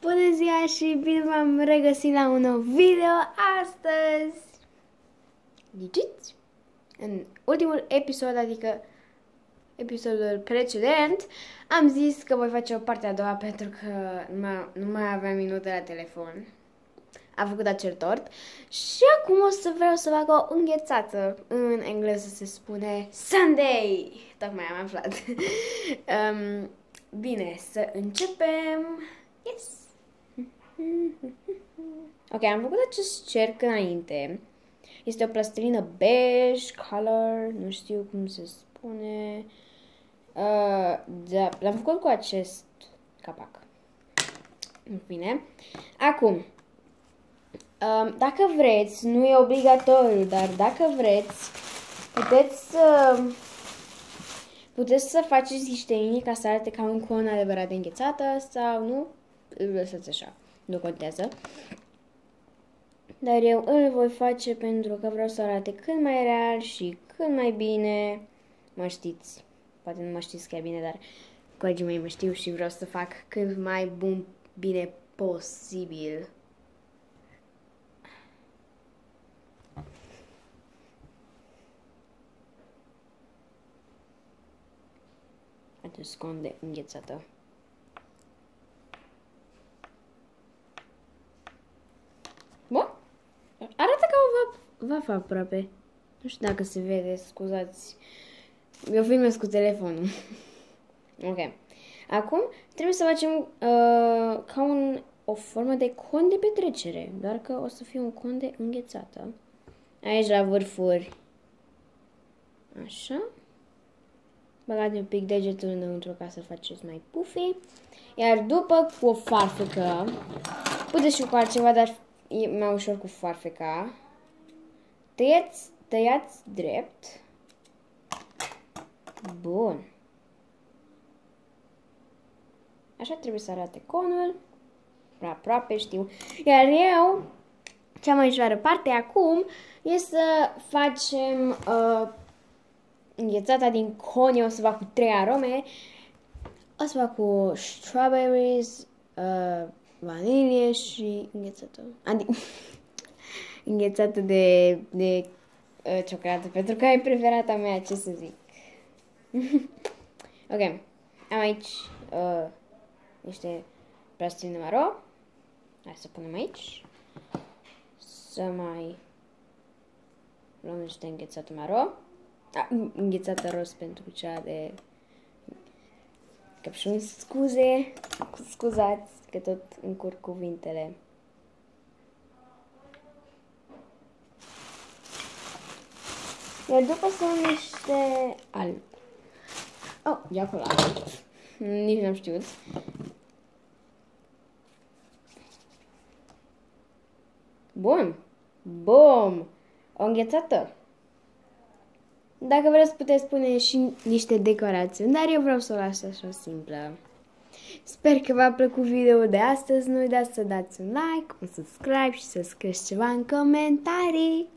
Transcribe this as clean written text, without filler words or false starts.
Bună ziua și bine v-am regăsit la un nou video astăzi! Ghiciți? În ultimul episod, adică episodul precedent, am zis că voi face o parte a doua pentru că nu mai aveam minute la telefon. Am făcut acel tort și acum o să vreau să fac o înghețată. În engleză se spune Sunday! Tocmai am aflat. Bine, să începem. Yes! Ok, am făcut acest cerc înainte. Este o plastilină beige, color, nu știu cum se spune. Da, l-am făcut cu acest capac. În fine. Acum, dacă vreți, nu e obligatoriu, dar dacă vreți, puteți să faceți niște linii ca să arate ca un con adevărat de înghețată sau nu, îl lăsați așa, nu contează. Dar eu îl voi face pentru că vreau să arate cât mai real și cât mai bine. Mă știți, poate nu mă știți chiar bine, dar colegii mei mă știu și vreau să fac cât mai bine posibil. Acest con de înghețată. Bun? Arată ca o vafă aproape. Nu știu dacă se vede, scuzați. Eu filmez cu telefonul. Ok. Acum trebuie să facem ca o formă de con de petrecere. Doar că o să fie un con de înghețată. Aici la vârfuri. Așa. Băgați un pic degetul înăuntru ca să faceți mai puffy. Iar după cu o farfecă, puteți și cu altceva, dar e mai ușor cu farfeca. Tăiați drept. Bun. Așa trebuie să arate conul. Aproape știu. Iar eu, cea mai ușoară parte acum, e să facem înghețata din con. Eu o să fac cu 3 arome. O să fac cu strawberries, vanilie și înghețată. Înghețată de ciocolată, pentru că e preferata mea, ce să zic. Ok, am aici niște plastilină maro. Hai să punem aici. Să mai luăm niște înghețată maro. Înghețată roz pentru cea de căpșuni. Scuzați că tot încurc cuvintele. Iar după sunt niște alb. Oh, e acolo alb. Nici n-am știut. Bun. Bum. O înghețată. Dacă vreți, puteți pune și niște decorații, dar eu vreau să o las așa simplă. Sper că v-a plăcut videoul de astăzi. Nu uitați să dați un like, un subscribe și să scrieți ceva în comentarii.